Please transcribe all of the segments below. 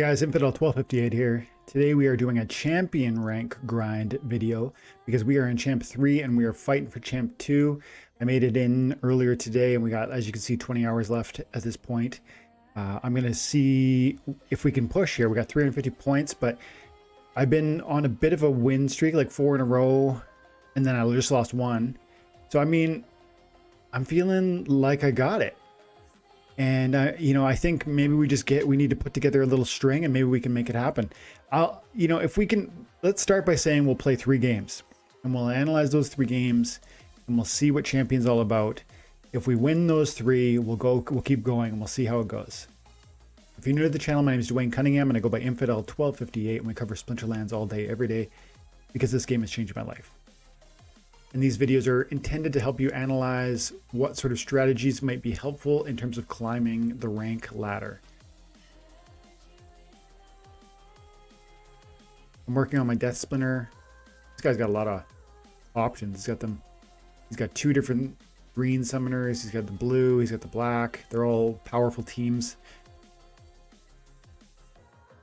guys, Infidel 1258 here. Today we are doing a champion rank grind video because we are in champ 3 and we are fighting for champ 2. I made it in earlier today and we got, as you can see, 20 hours left at this point. I'm going to see if we can push here. We got 350 points, but I've been on a bit of a win streak, like 4 in a row, and then I just lost 1. So, I mean, I'm feeling like I got it. And, I think maybe we need to put together a little string and maybe we can make it happen. If we can, let's start by saying we'll play 3 games and we'll analyze those 3 games and we'll see what champion's all about. If we win those 3, we'll keep going and we'll see how it goes. If you're new to the channel, my name is Dwayne Cunningham and I go by Infidel 1258 and we cover Splinterlands all day, every day, because this game has changed my life. And these videos are intended to help you analyze what sort of strategies might be helpful in terms of climbing the rank ladder. I'm working on my Death Splinter. This guy's got a lot of options. He's got 2 different green summoners. He's got the blue, he's got the black. They're all powerful teams.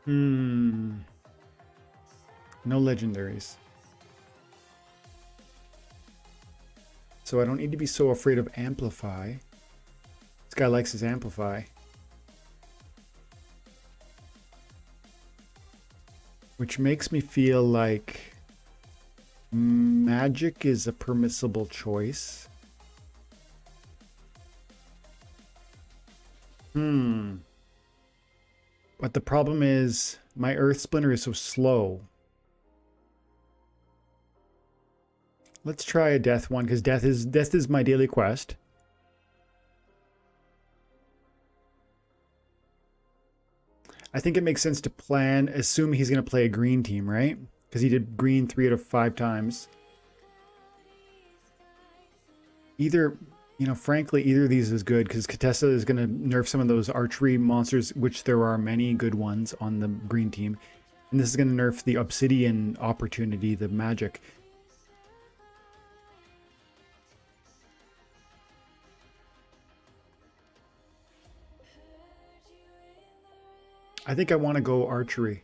No legendaries. So I don't need to be so afraid of Amplify. This guy likes his Amplify. Which makes me feel like magic is a permissible choice. But the problem is my Earth Splinter is so slow. Let's try a death one because death is my daily quest. I think it makes sense to assume he's going to play a green team, right? Because he did green 3 out of 5 times. Frankly, either of these is good because Contessa is going to nerf some of those archery monsters, which there are many good ones on the green team. And this is going to nerf the obsidian opportunity, the magic. I think I want to go archery.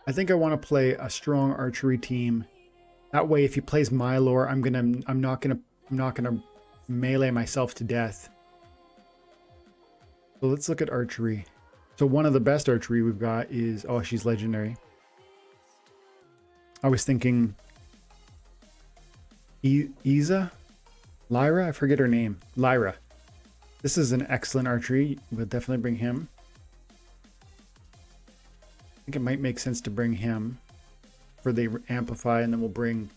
I think I want to play a strong archery team. That way, if he plays Mylor, I'm not gonna melee myself to death. So let's look at archery. So one of the best archery we've got is, oh, she's legendary. I was thinking Lyra, I forget her name. Lyra. This is an excellent archery. We'll definitely bring him. I think it might make sense to bring him for the Amplify, and then we'll bring...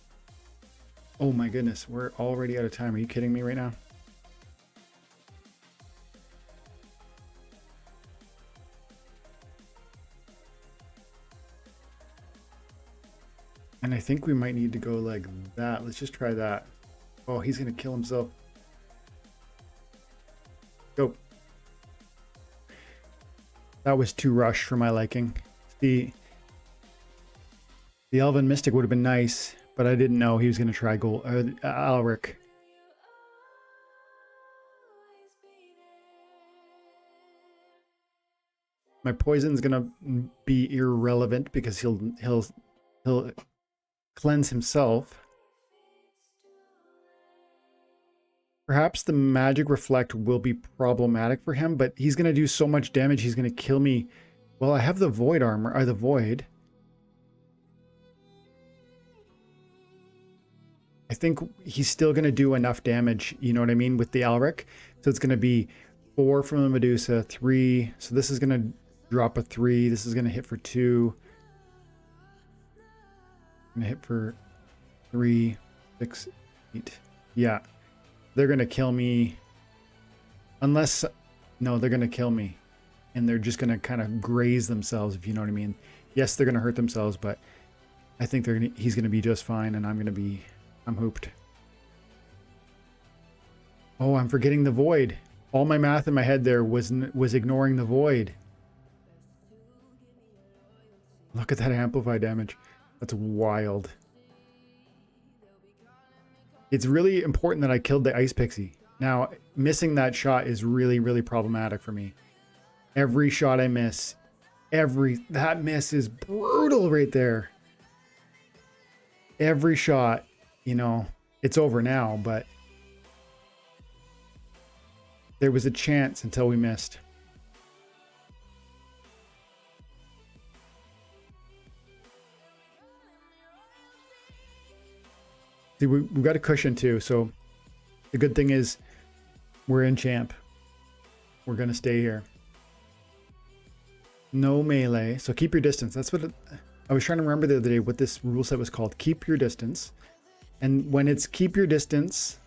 Oh my goodness, we're already out of time. Are you kidding me right now? And I think we might need to go like that. Let's just try that. Oh, he's going to kill himself. Go. That was too rushed for my liking. The Elven Mystic would have been nice, but I didn't know he was going to try Alric. My poison's going to be irrelevant because he'll cleanse himself. Perhaps the magic reflect will be problematic for him, but he's going to do so much damage he's going to kill me. Well, I have the void armor, or the void. I think he's still going to do enough damage, you know what I mean, with the Alric. So it's going to be 4 from the Medusa, 3. So this is going to drop a 3. This is going to hit for 2. Going to hit for 3, 6, 8. Yeah. They're going to kill me. Unless... No, they're going to kill me. And they're just going to kind of graze themselves, if you know what I mean. Yes, they're going to hurt themselves, but I think he's going to be just fine, and I'm hooped. Oh, I'm forgetting the void. All my math in my head there was ignoring the void. Look at that amplify damage. That's wild. It's really important that I killed the Ice Pixie. Now, missing that shot is really, really problematic for me. Every shot I miss That miss is brutal right there. Every shot, you know, it's over now, but there was a chance until we missed. See, we've got a cushion too, so the good thing is we're in champ. We're going to stay here. No melee, so keep your distance. That's what I was trying to remember the other day what this rule set was called. Keep your distance. And when it's keep your distance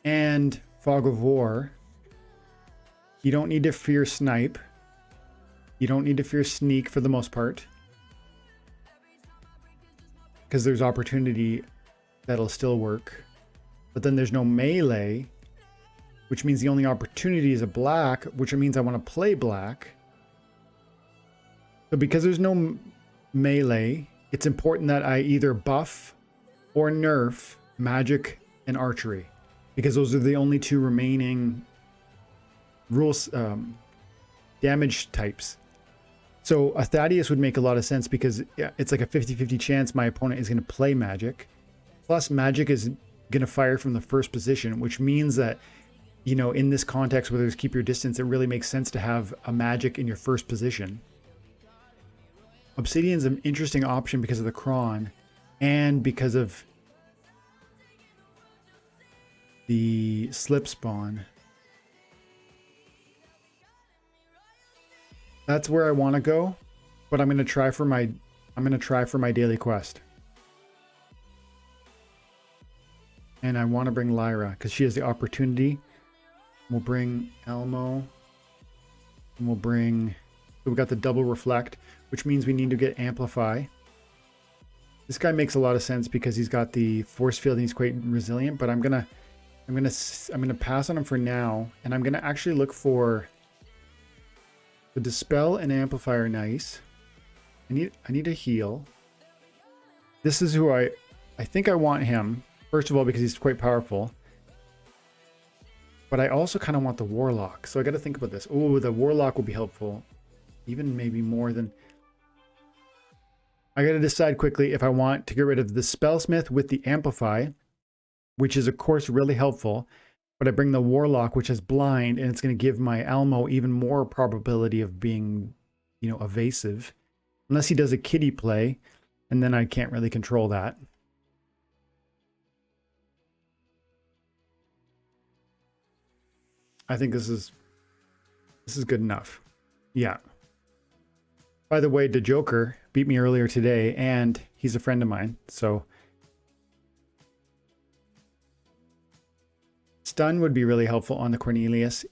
and fog of war, you don't need to fear snipe. You don't need to fear sneak for the most part, because there's opportunity that'll still work. But then there's no melee, which means the only opportunity is a black, which means I want to play black. So because there's no melee, it's important that I either buff or nerf magic and archery, because those are the only two remaining rules, damage types. So a Thaddeus would make a lot of sense, because it's like a 50-50 chance my opponent is going to play magic. Plus magic is going to fire from the first position, which means that, you know, in this context where there's keep your distance, it really makes sense to have a magic in your first position. Obsidian's an interesting option because of the cron and because of the slip spawn. That's where I want to go, but I'm going to try for my daily quest. And I want to bring Lyra because she has the opportunity. We'll bring Elmo. And we'll bring... So we got the double reflect, which means we need to get amplify. This guy makes a lot of sense because he's got the force field and he's quite resilient, but I'm gonna pass on him for now, and I'm gonna actually look for the dispel and amplifier. Nice. I need a heal. This is who I think I want him. First of all, because he's quite powerful. But I also kind of want the warlock. So I got to think about this. Oh, the warlock will be helpful. Even maybe more than... I got to decide quickly if I want to get rid of the spellsmith with the amplify, which is of course really helpful. But I bring the warlock, which is blind, and it's going to give my Elmo even more probability of being, you know, evasive. Unless he does a kitty play, and then I can't really control that. I think this is good enough. Yeah. By the way, the Joker beat me earlier today, and he's a friend of mine, so stun would be really helpful on the Cornelius,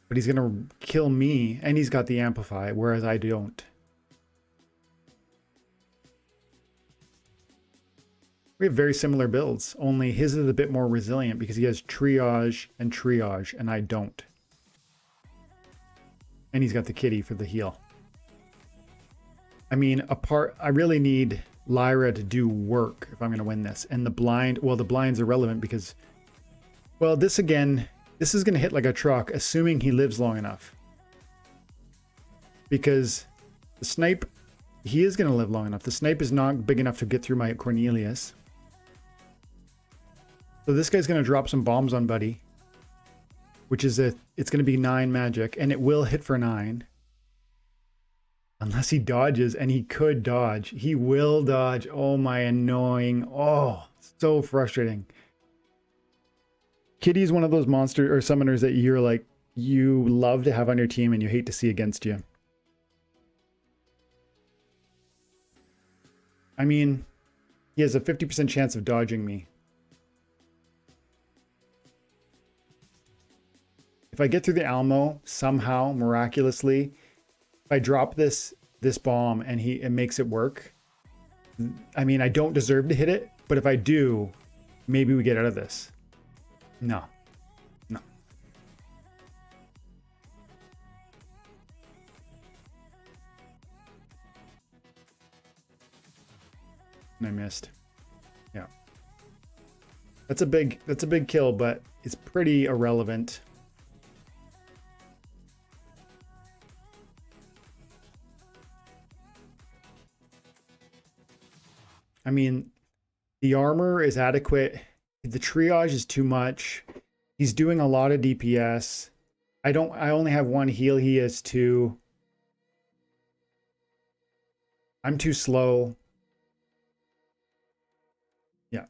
but he's gonna kill me, and he's got the amplify, whereas I don't. We have very similar builds, only his is a bit more resilient because he has triage, and I don't. And he's got the kitty for the heal. I mean, I really need Lyra to do work if I'm going to win this. And the blind, well, the blind's irrelevant because, well, this is going to hit like a truck, assuming he lives long enough. Because the snipe, he is going to live long enough. The snipe is not big enough to get through my Cornelius. So this guy's going to drop some bombs on Buddy, which is it's going to be 9 magic, and it will hit for 9. Unless he dodges, and he could dodge. He will dodge. Oh, my annoying. Oh, so frustrating. Kitty's one of those monster or summoners that you're like, you love to have on your team and you hate to see against you. I mean, he has a 50% chance of dodging me. If I get through the Almo somehow, miraculously, if I drop this bomb and it makes it work, I mean, I don't deserve to hit it, but if I do, maybe we get out of this. No. No. And I missed. Yeah. That's a big kill, but it's pretty irrelevant. I mean, the armor is adequate. The triage is too much. He's doing a lot of DPS. I only have one heal. He has two. I'm too slow. Yeah.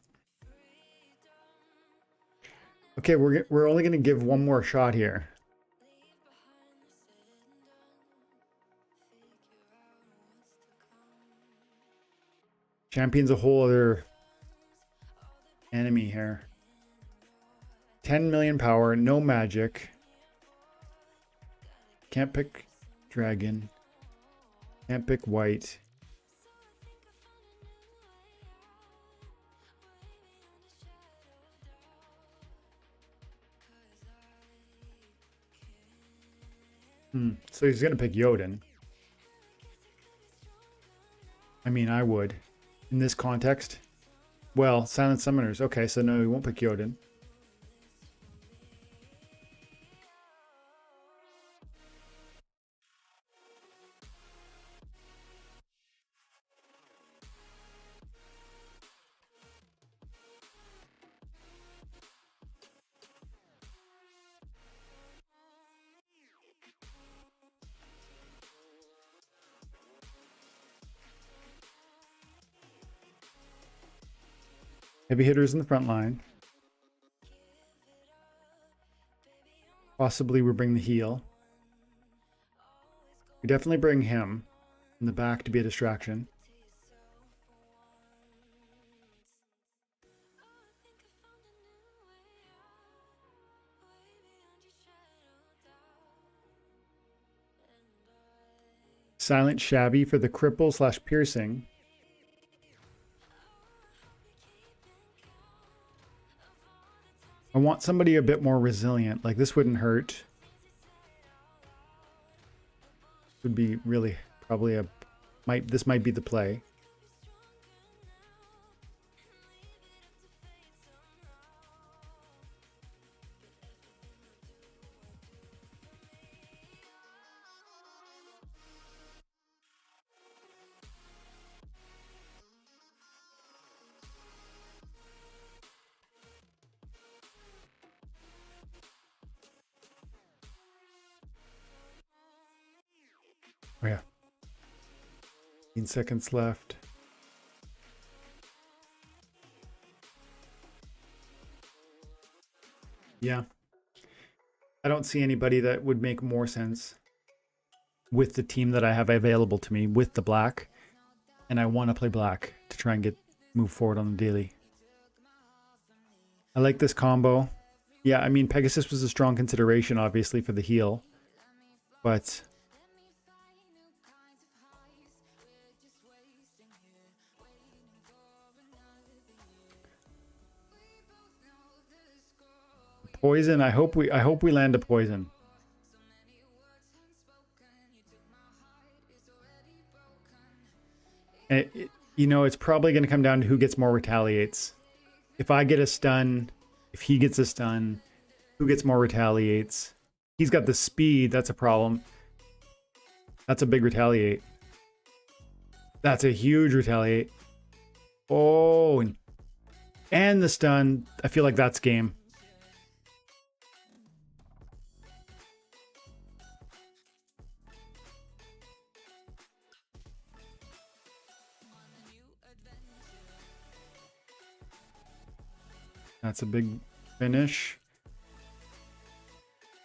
Okay, we're only going to give one more shot here. Champion's a whole other enemy here. 10 million power, no magic. Can't pick dragon. Can't pick white. So he's gonna pick Jotun. I mean, I would. In this context. Well, Silent Summoners. Okay, so no, he won't pick Jotun. Heavy hitters in the front line. Possibly we bring the heal. We definitely bring him in the back to be a distraction. Silent Shabby for the cripple / piercing. I want somebody a bit more resilient. Like this wouldn't hurt. Would be really probably a this might be the play. Oh yeah. 15 seconds left. Yeah. I don't see anybody that would make more sense with the team that I have available to me with the black. And I want to play black to try and move forward on the daily. I like this combo. Yeah, I mean, Pegasus was a strong consideration, obviously, for the heal. But poison, I hope we land a poison. And you know, it's probably going to come down to who gets more retaliates. If I get a stun, if he gets a stun, who gets more retaliates? He's got the speed, that's a problem. That's a big retaliate. That's a huge retaliate. Oh, and the stun. I feel like that's game. That's a big finish.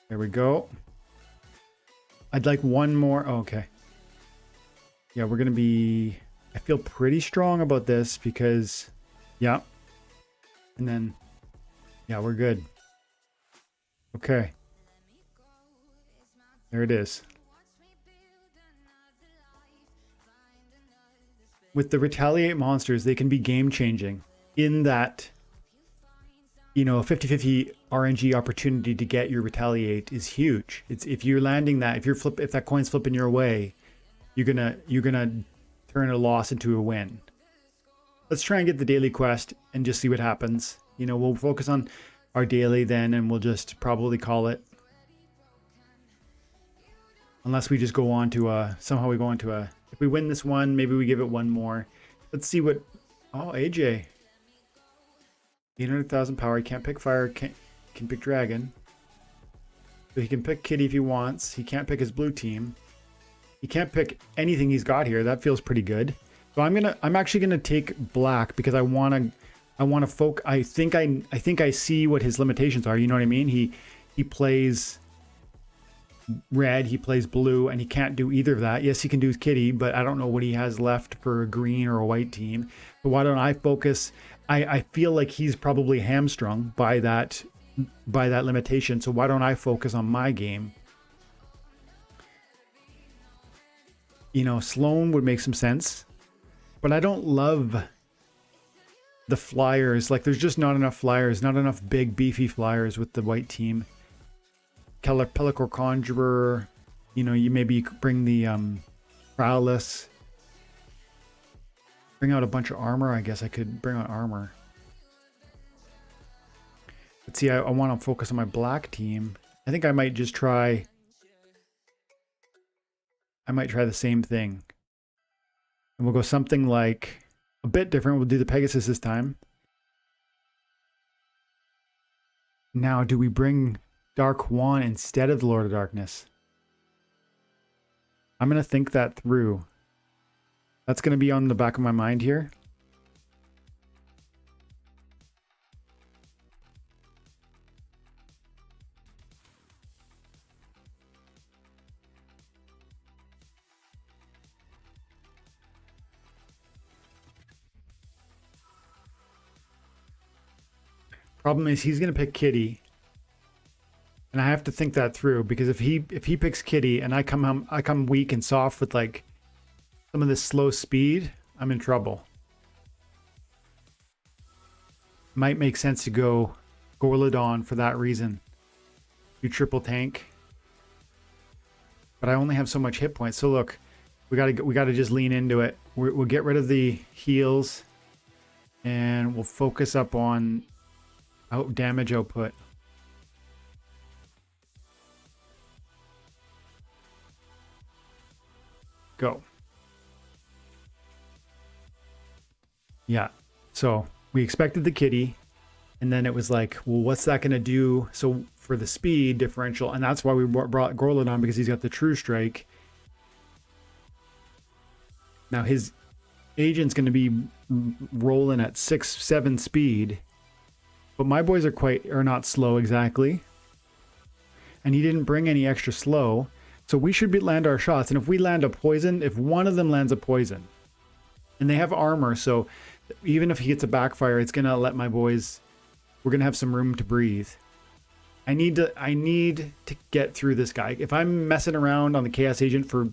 There we go. I'd like one more. Oh, okay. Yeah, we're going to be... I feel pretty strong about this because... Yeah. And then... Yeah, we're good. Okay. There it is. With the retaliate monsters, they can be game-changing in that... You know, a 50-50 RNG opportunity to get your retaliate is huge. It's if you're landing that, if that coin's flipping your way, you're gonna turn a loss into a win. Let's try and get the daily quest and just see what happens. You know, we'll focus on our daily then, and we'll just probably call it. Unless we just go on to somehow we go on to if we win this one, maybe we give it one more. Let's see what Oh, AJ. 800,000 power. He can't pick fire. Can pick dragon. So he can pick kitty if he wants. He can't pick his blue team. He can't pick anything he's got here. That feels pretty good. So I'm actually gonna take black because I wanna focus. I think I see what his limitations are. You know what I mean? He plays red, he plays blue, and he can't do either of that. Yes, he can do kitty, but I don't know what he has left for a green or a white team. So why don't I focus? I feel like he's probably hamstrung by that limitation. So why don't I focus on my game? You know, Sloan would make some sense, but I don't love the flyers. Like, there's just not enough flyers, not enough big beefy flyers with the white team. Pellicor Conjurer, you know, you maybe bring the Prowless. Bring out a bunch of armor. I guess I could bring out armor. Let's see, I want to focus on my black team. I think I might just try... I might try the same thing. And we'll go something like a bit different. We'll do the Pegasus this time. Now, do we bring Dark Juan instead of the Lord of Darkness? I'm going to think that through. That's going to be on the back of my mind here. Problem is he's going to pick kitty. And I have to think that through, because if he picks kitty and I come weak and soft with like some of this slow speed, I'm in trouble. Might make sense to go Gorladon for that reason. You triple tank. But I only have so much hit points. So look, we gotta just lean into it. We'll get rid of the heals and we'll focus up on damage output. Go. Yeah. So we expected the kitty, and then it was like, well, what's that going to do? So for the speed differential, and that's why we brought Gorladon, because he's got the True Strike. Now his agent's going to be rolling at 6-7 speed, but my boys are not slow exactly, and he didn't bring any extra slow, so we should land our shots. And if we land a poison, if one of them lands a poison, and they have armor, so even if he gets a backfire, it's gonna let my boys. We're gonna have some room to breathe. I need to get through this guy. If I'm messing around on the Chaos Agent for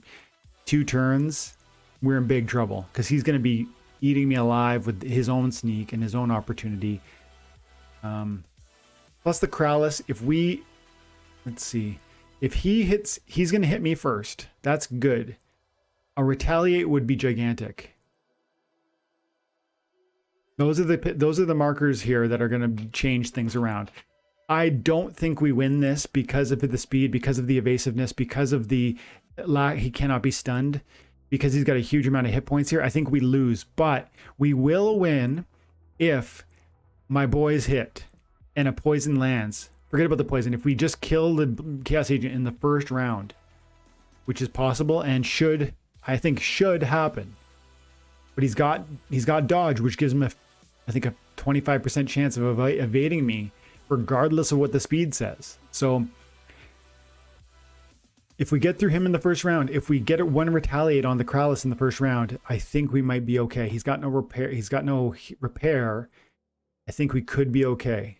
2 turns, we're in big trouble, because he's gonna be eating me alive with his own sneak and his own opportunity. Plus the Krallis. Let's see, if he hits, he's gonna hit me first. That's good. A retaliate would be gigantic. Those are the markers here that are going to change things around. I don't think we win this because of the speed, because of the evasiveness, because of the he cannot be stunned, because he's got a huge amount of hit points here. I think we lose, but we will win if my boys hit and a poison lands. Forget about the poison. If we just kill the Chaos Agent in the first round, which is possible and I think should happen. But he's got dodge, which gives him I think a 25% chance of evading me, regardless of what the speed says. So if we get through him in the first round, if we get one retaliate on the Krallis in the first round, I think we might be okay. He's got no repair. I think we could be okay.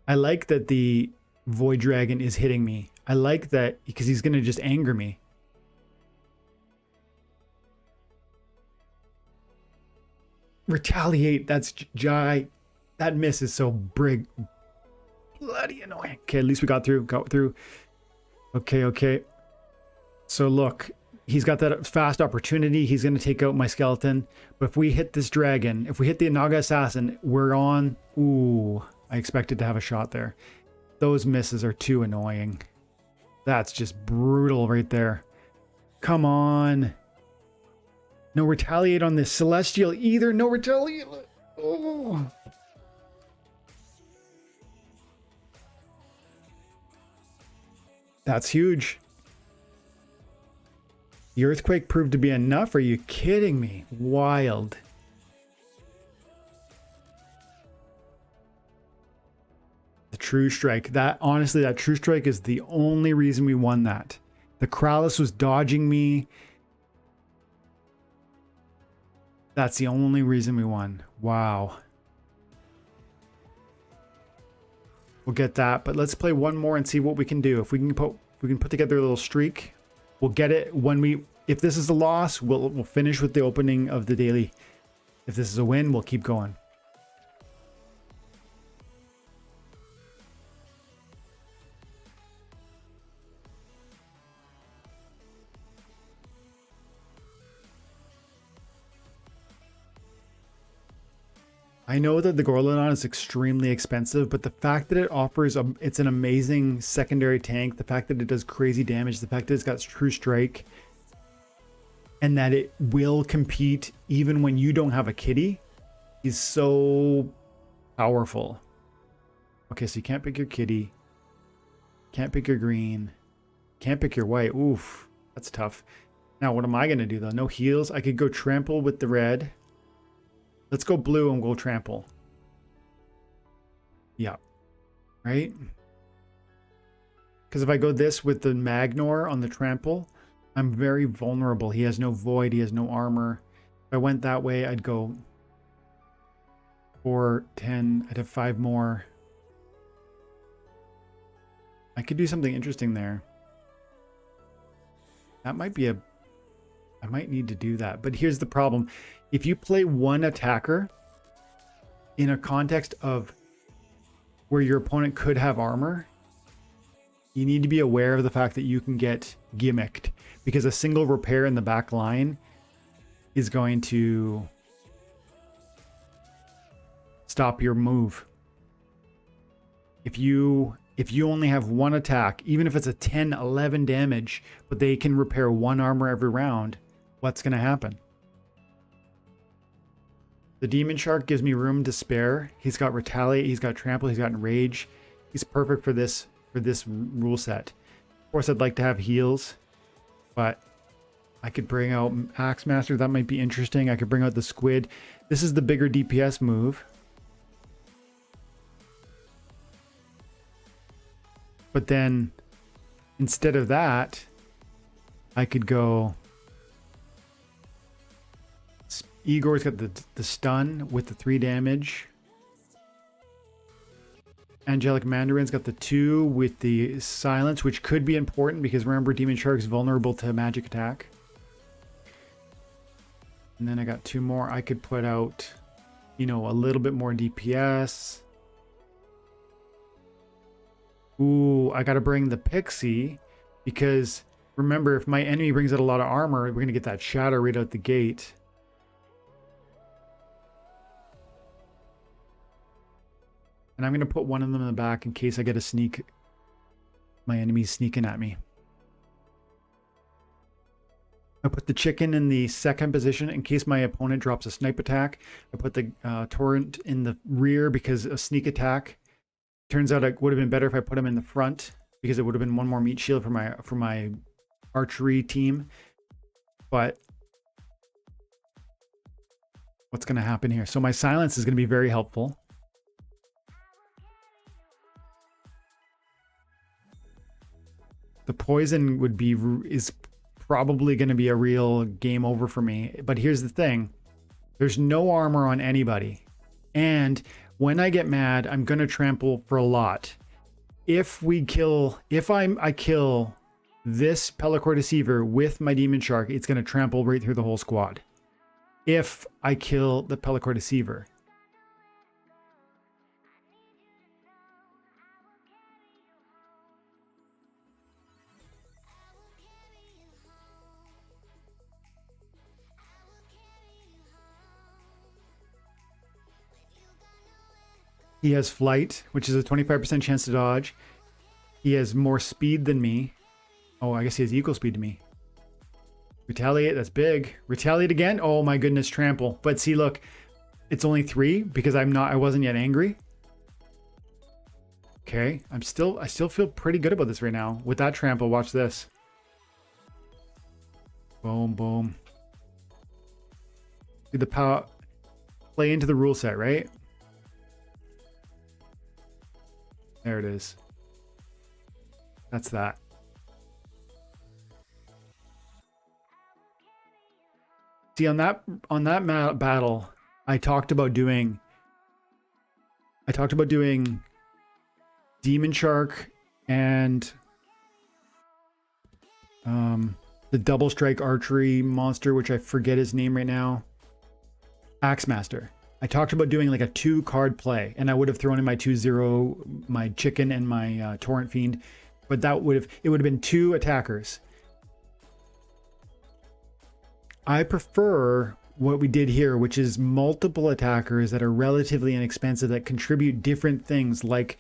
I like that the Void Dragon is hitting me. I like that because he's going to just anger me. Retaliate. That's Jai. That miss is so bloody annoying. Okay, at least we got through. Okay. So look, he's got that fast opportunity. He's going to take out my skeleton. But if we hit this dragon, if we hit the Naga Assassin, we're on. Ooh, I expected to have a shot there. Those misses are too annoying. That's just brutal right there. Come on. No retaliate on this celestial either. No retaliate. Oh. That's huge. The earthquake proved to be enough. Are you kidding me? Wild. The true strike. That honestly, that true strike is the only reason we won that. The Kralis was dodging me. That's the only reason we won. Wow. We'll get that, but let's play one more and see what we can do. If we can put together a little streak, we'll get it when we. If this is a loss, we'll finish with the opening of the daily. If this is a win, we'll keep going. I know that the Gorlodon is extremely expensive, but the fact that it offers it's an amazing secondary tank, the fact that it does crazy damage, the fact that it's got true strike, and that it will compete even when you don't have a kitty is so powerful. Okay, so you can't pick your kitty, can't pick your green, can't pick your white. Oof, that's tough. Now, what am I going to do though? No heals. I could go trample with the red. Let's go blue and we'll trample. Yeah. Right? Because if I go this with the Magnor on the trample, I'm very vulnerable. He has no void. He has no armor. If I went that way, I'd go 4, 10. I'd have 5 more. I could do something interesting there. That might be a... I might need to do that. But here's the problem. If you play one attacker in a context of where your opponent could have armor, you need to be aware of the fact that you can get gimmicked, because a single repair in the back line is going to stop your move. If you only have one attack, even if it's a 10, 11 damage, but they can repair 1 armor every round, what's going to happen? The Demon Shark gives me room to spare. He's got Retaliate, he's got Trample, he's got Enrage. He's perfect for this rule set. Of course, I'd like to have heals, but I could bring out Axemaster. That might be interesting. I could bring out the Squid. This is the bigger DPS move. But then, instead of that, I could go... Igor's got the stun with the 3 damage. Angelic Mandarin's got the 2 with the silence, which could be important because remember, Demon Shark's vulnerable to magic attack. And then I got 2 more. I could put out, you know, a little bit more DPS. Ooh, I got to bring the Pixie because remember, if my enemy brings out a lot of armor, we're going to get that shadow right out the gate. And I'm going to put one of them in the back in case I get a sneak. My enemy's sneaking at me. I put the chicken in the second position in case my opponent drops a snipe attack. I put the torrent in the rear because a sneak attack. Turns out it would have been better if I put him in the front because it would have been one more meat shield for my archery team. But what's going to happen here? So my silence is going to be very helpful. The poison is probably going to be a real game over for me. But here's the thing. There's no armor on anybody. And when I get mad, I'm going to trample for a lot. If I kill this Pellicore Deceiver with my Demon Shark, it's going to trample right through the whole squad. If I kill the Pellicore Deceiver. He has flight, which is a 25% chance to dodge. He has more speed than me. Oh, I guess he has equal speed to me. Retaliate, that's big. Retaliate again. Oh my goodness, trample. But see, look, it's only 3 because I wasn't yet angry. Okay, I still feel pretty good about this right now. With that trample, watch this. Boom, boom. See the power play into the rule set, right? There it is. That's that. See, on that battle, I talked about doing Demon Shark and the double strike archery monster, which I forget his name right now. Axemaster. I talked about doing like a 2-card play, and I would have thrown in my 2/0, my chicken and my torrent fiend, but it would have been 2 attackers. I prefer what we did here, which is multiple attackers that are relatively inexpensive that contribute different things, like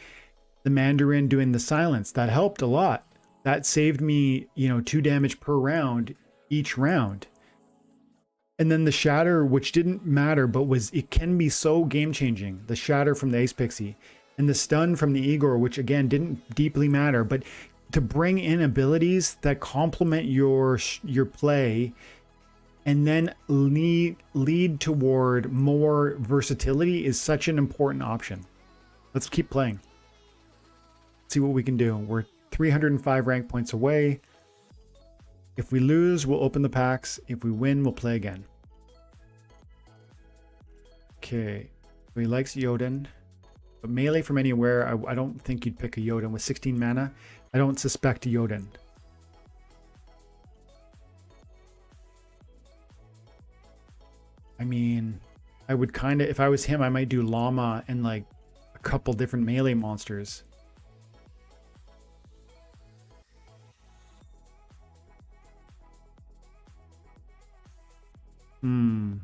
the Mandarin doing the silence. That helped a lot. That saved me, 2 damage per round each round. And then the shatter, which didn't matter, but it can be so game changing. The shatter from the Ace Pixie and the stun from the Igor, which again didn't deeply matter, but to bring in abilities that complement your play and then lead toward more versatility is such an important option. Let's keep playing. See what we can do. We're 305 rank points away. If we lose, we'll open the packs. If we win, we'll play again. Okay. So he likes Jotun. But melee from anywhere, I don't think you'd pick a Jotun. With 16 mana, I don't suspect a Jotun. I mean, I would kind of, if I was him, I might do Llama and like a couple different melee monsters. Hmm.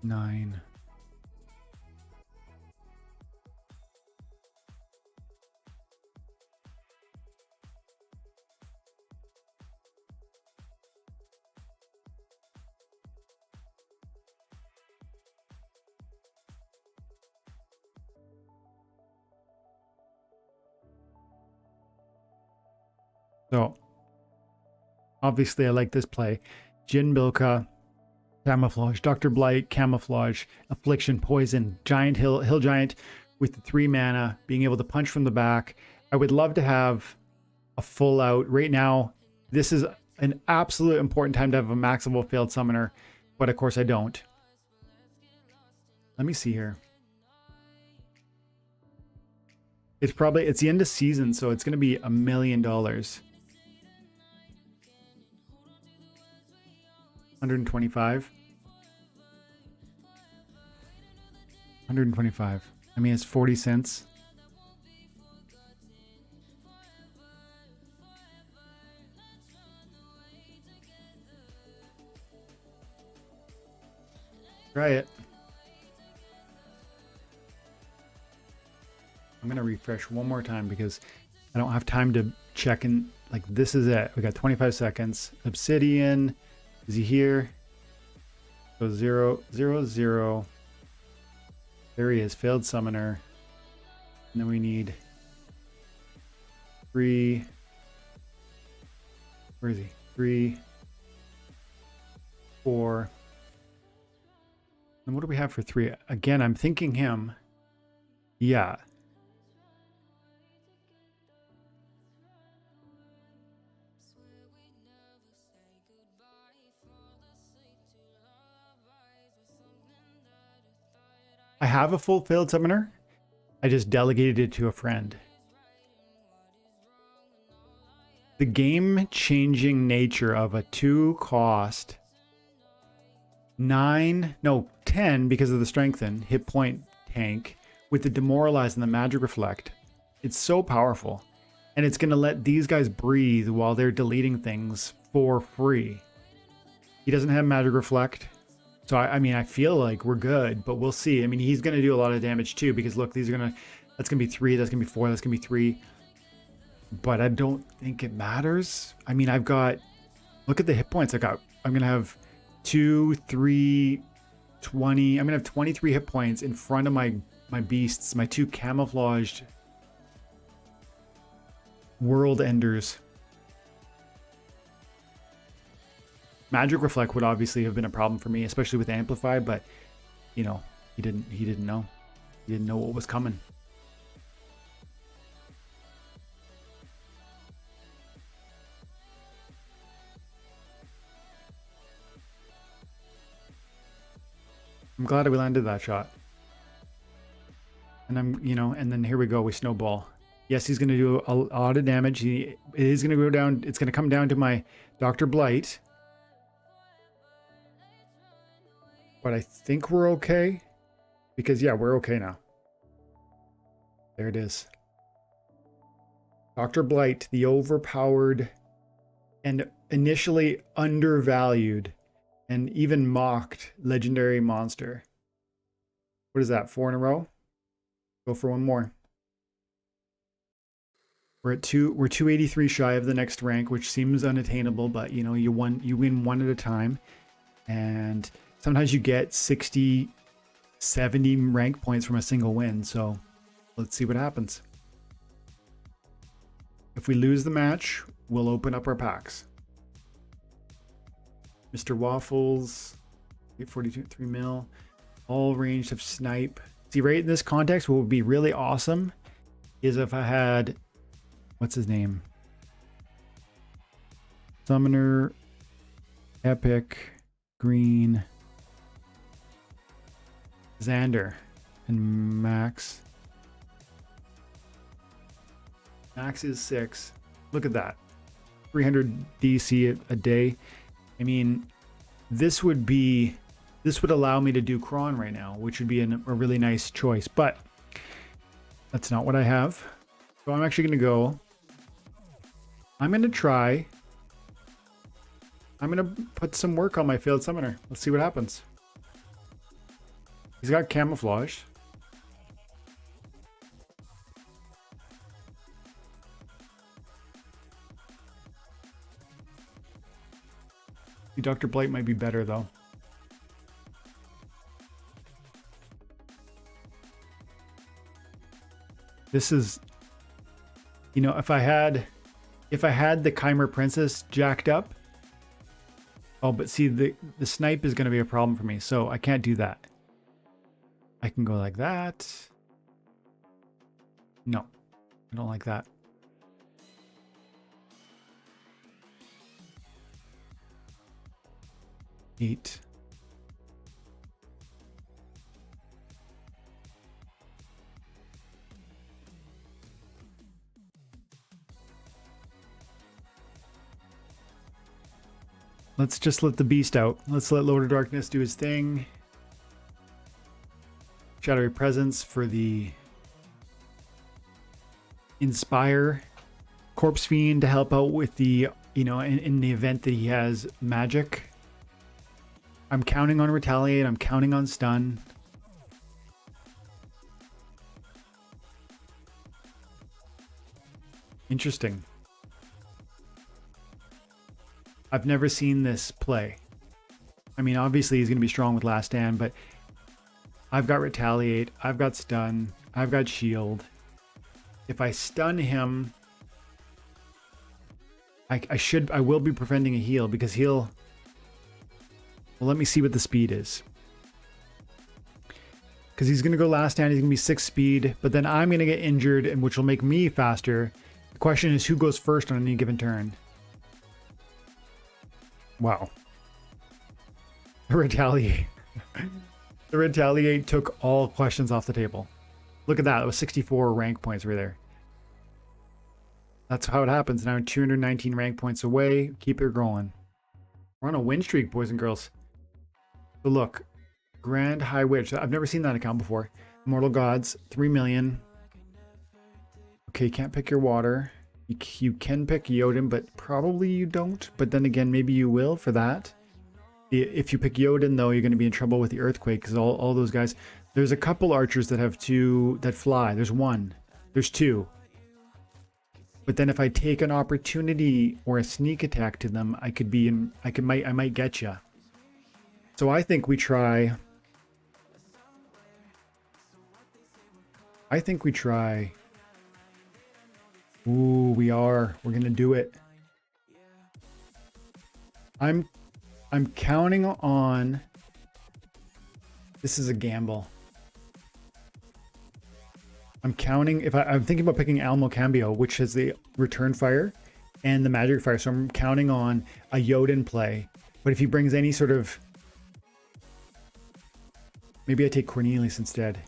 Nine. So, obviously I like this play. Jin Bilka, Camouflage, Dr. Blight, Camouflage, Affliction, Poison, Giant Hill Giant with the 3 mana, being able to punch from the back. I would love to have a full out. Right now, this is an absolute important time to have a maxable failed summoner, but of course I don't. Let me see here. It's the end of season, so it's going to be $1 million. 125. 125. I mean, it's 40 cents. Try it. I'm going to refresh one more time because I don't have time to check in. Like, this is it. We got 25 seconds. Obsidian. Is he here? So 0, 0, 0. There he is, failed summoner. And then we need 3. Where is he? 3, 4. And what do we have for 3? Again, I'm thinking him. Yeah. I have a full failed summoner. I just delegated it to a friend. The game-changing nature of a 2-cost 10 because of the strengthen hit point tank with the demoralize and the magic reflect. It's so powerful, and it's going to let these guys breathe while they're deleting things for free. He doesn't have magic reflect. So, I mean, I feel like we're good, but we'll see. I mean, he's going to do a lot of damage too, because look, these are going to That's going to be 3. That's going to be 4. That's going to be 3. But I don't think it matters. I mean, I've got, look at the hit points I got. I'm going to have 2, 3, 20. I'm going to have 23 hit points in front of my beasts, my 2 camouflaged world enders. Magic Reflect would obviously have been a problem for me, especially with Amplify, but you know, he didn't know. He didn't know what was coming. I'm glad we landed that shot. And I'm, you know, and then here we go, we snowball. Yes, he's going to do a lot of damage. It is going to go down. It's going to come down to my Dr. Blight. But I think we're okay. Because, yeah, we're okay now. There it is. Dr. Blight, the overpowered and initially undervalued and even mocked legendary monster. What is that? 4 in a row? Go for one more. We're at 2. We're 283 shy of the next rank, which seems unattainable, but you know, you win one at a time. And sometimes you get 60, 70 rank points from a single win. So let's see what happens. If we lose the match, we'll open up our packs. Mr. Waffles, 842, 3 mil, all ranged of snipe. See, right in this context, what would be really awesome is if I had, what's his name? Summoner, Epic, Green, Xander, and Max. Max is 6. Look at that. 300 DC a day. I mean, this would allow me to do Kron right now, which would be a really nice choice, but that's not what I have. So I'm actually going to go. I'm going to try. I'm going to put some work on my failed summoner. Let's see what happens. He's got camouflage. Dr. Blight might be better though. This is, you know, if I had the Chimer Princess jacked up. Oh, but see, the snipe is going to be a problem for me, so I can't do that. I can go like that. No, I don't like that. Eight. Let's just let the beast out. Let's let Lord of Darkness do his thing. Shadowy Presence for the Inspire. Corpse Fiend to help out with the, you know, in the event that he has magic. I'm counting on Retaliate. I'm counting on Stun. Interesting. I've never seen this play. I mean, obviously he's going to be strong with Last Stand, but I've got Retaliate. I've got Stun. I've got Shield. If I stun him, I will be preventing a heal because he'll... Well, let me see what the speed is. Because he's going to go Last Stand. He's going to be 6 speed, but then I'm going to get injured, and which will make me faster. The question is who goes first on any given turn. Wow. The Retaliate. The Retaliate took all questions off the table. Look at that. It was 64 rank points right there. That's how it happens. Now 219 rank points away. Keep it going. We're on a win streak, boys and girls. So look. Grand High Witch. I've never seen that account before. Immortal Gods. 3 million. Okay, can't pick your water. You can pick Jotun, but probably you don't. But then again, maybe you will for that. If you pick Jotun, though, you're going to be in trouble with the Earthquake because all those guys. There's a couple archers that have two that fly. There's one. There's two. But then if I take an opportunity or a sneak attack to them, I could be in. I might get you. So I think we try. Ooh, we're gonna do it. I'm counting on. This is a gamble. I'm counting I'm thinking about picking Almo Cambio, which has the return fire and the magic fire. So I'm counting on a Jotun play. But if he brings any sort of, maybe I take Cornelius instead.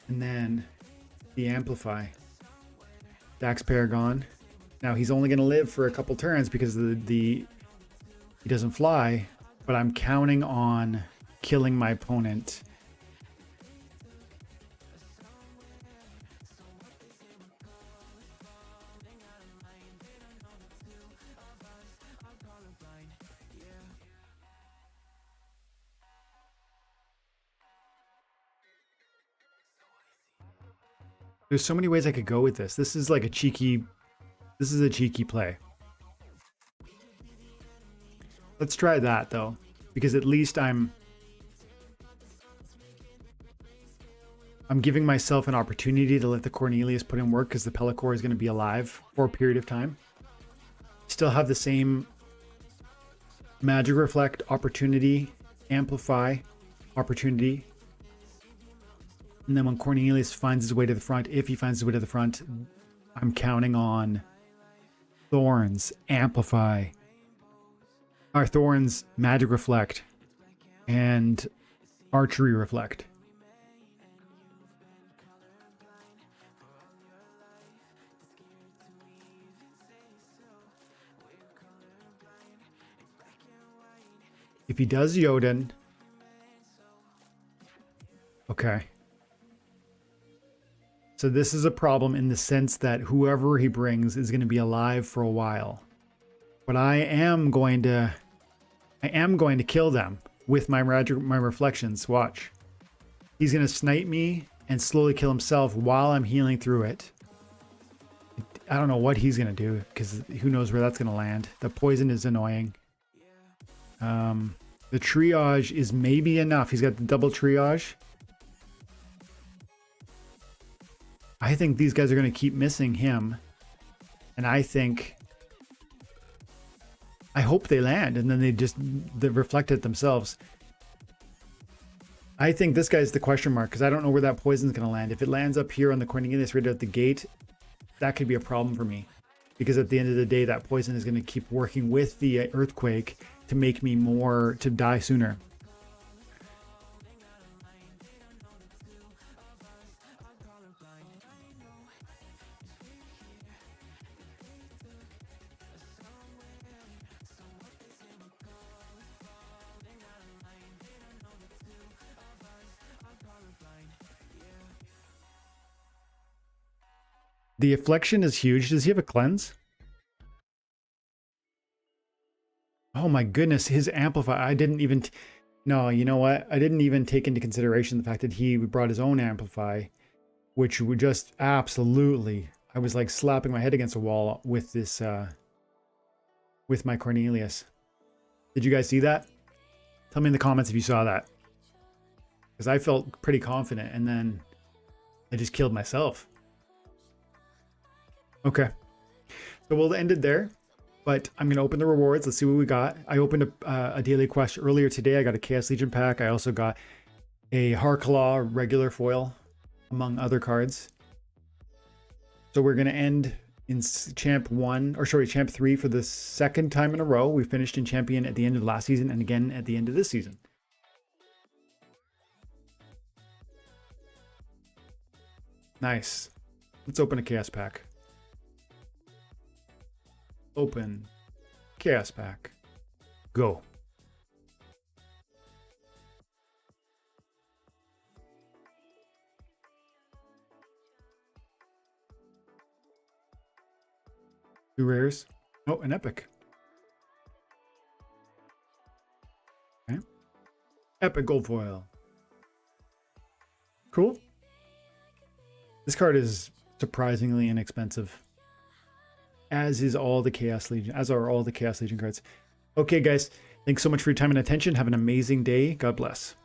And then the Amplify. Dax Paragon. Now he's only going to live for a couple turns because he doesn't fly, but I'm counting on killing my opponent. There's so many ways I could go with this. This is like a cheeky play. Let's try that though, because at least I'm giving myself an opportunity to let the Cornelius put in work because the Pellicor is going to be alive for a period of time. Still have the same Magic Reflect opportunity, Amplify opportunity. And then when Cornelius finds his way to the front, if he finds his way to the front, I'm counting on Thorns, Amplify. Our Thorns, Magic Reflect, and Archery Reflect. If he does Jotun, okay. So this is a problem in the sense that whoever he brings is going to be alive for a while. But I am going to kill them with my reflections. Watch. He's going to snipe me and slowly kill himself while I'm healing through it. I don't know what he's going to do because who knows where that's going to land. The poison is annoying. The triage is maybe enough. He's got the double triage. I think these guys are going to keep missing him. And I hope they land and then they reflect it themselves. I think this guy's the question mark because I don't know where that poison's going to land. If it lands up here on the Cornelius right out the gate, that could be a problem for me. Because at the end of the day, that poison is going to keep working with the earthquake to make me to die sooner. The affliction is huge. Does he have a cleanse? Oh my goodness, his amplify. I didn't even... No, you know what? I didn't even take into consideration the fact that he brought his own amplify, which would just absolutely... I was like slapping my head against a wall with this... with my Cornelius. Did you guys see that? Tell me in the comments if you saw that. Because I felt pretty confident and then I just killed myself. Okay, so we'll end it there, but I'm going to open the rewards. Let's see what we got. I opened a daily quest earlier today. I got a Chaos Legion pack. I also got a Harclaw regular foil, among other cards. So we're going to end in Champ 3 for the second time in a row. We finished in Champion at the end of last season and again at the end of this season. Nice. Let's open a Chaos pack. Open Chaos pack. Go. Two rares. Oh, an epic. Epic gold foil. Cool. This card is surprisingly inexpensive. As is all the Chaos Legion, as are all the Chaos Legion cards. Okay, guys, thanks so much for your time and attention. Have an amazing day. God bless.